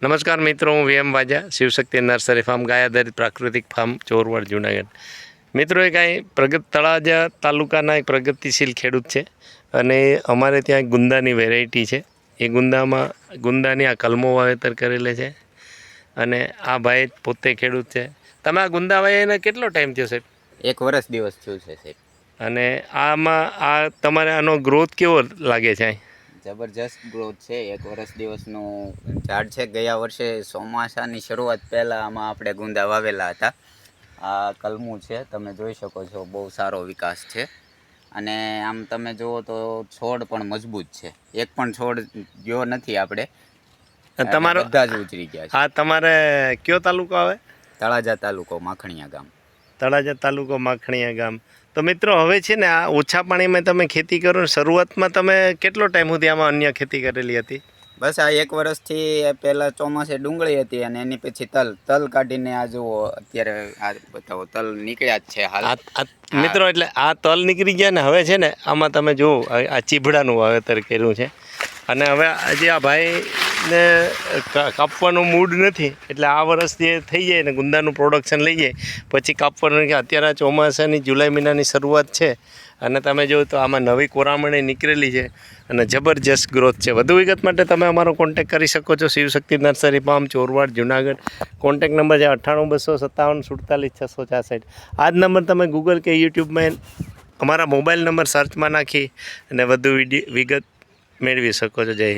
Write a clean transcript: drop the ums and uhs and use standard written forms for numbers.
નમસ્કાર મિત્રો, હું વીએમ વાજા, શિવશક્તિ નર્સરી ફાર્મ, ગાય આધારિત પ્રાકૃતિક ફાર્મ, ચોરવાડ, જુનાગઢ. મિત્રો એક અહીં તળાજા તાલુકાના એક પ્રગતિશીલ ખેડૂત છે અને અમારે ત્યાં ગુંદાની વેરાયટી છે. એ ગુંદાની આ કલમો વાવેતર કરેલે છે અને આ ભાઈ પોતે ખેડૂત છે. તમે આ ગુંદા વાવ્યાને કેટલો ટાઈમ થયો સાહેબ? 1 વર્ષ દિવસ થયું છે સાહેબ. અને તમારે આનો ગ્રોથ કેવો લાગે છે? જબરજસ્ત ગ્રોથ છે. 1 વર્ષ દિવસનું ઝાડ છે. ગયા વર્ષે ચોમાસાની શરૂઆત પહેલાં આમાં આપણે ગુંદા વાવેલા હતા. આ કલમું છે, તમે જોઈ શકો છો, બહુ સારો વિકાસ છે. અને આમ તમે જુઓ તો છોડ પણ મજબૂત છે. એક પણ છોડ ગયો નથી આપણે, તમારો બધા જ ઉતરી ગયા છે. આ તમારે કયો તાલુકો આવે? તળાજા તાલુકો, માખણીયા ગામ. તળાજા તાલુકો, માખણીયા ગામ. તો મિત્રો હવે છે ને, આ ઓછા પાણીમાં તમે ખેતી કરો ને, શરૂઆતમાં તમે કેટલો ટાઈમ સુધી આમાં અન્ય ખેતી કરેલી હતી? બસ આ 1 વર્ષથી પહેલાં ચોમાસે ડુંગળી હતી અને એની પછી તલ કાઢીને આ જુઓ અત્યારે આ બતાવો તલ નીકળ્યા જ છે હાલ. મિત્રો એટલે આ તલ નીકળી ગયા ને હવે છે ને, આમાં તમે જુઓ આ ચીભડાનું વાવેતર કર્યું છે. અને હવે આજે આ ભાઈને કાપવાનું મૂડ નથી, એટલે આ વર્ષ જે થઈ જાય ને ગુંદાનું પ્રોડક્શન લઈ જાય પછી કાપવાનું. અત્યારે ચોમાસાની જુલાઈ મહિનાની શરૂઆત છે અને તમે જુઓ તો આમાં નવી કોરામણી નીકળેલી છે અને જબરજસ્ત ગ્રોથ છે. વધુ વિગત માટે તમે અમારો કોન્ટેક કરી શકો છો. Shivshakti nursery farm, Chorwad, Junagadh. Contact number છે 98 257 47 666. આ જ નંબર તમે ગૂગલ કે યુટ્યુબમાં અમારા મોબાઈલ નંબર સર્ચમાં નાખી અને વધુ વિગત મેળવી શકો છો. જય હિન્દ.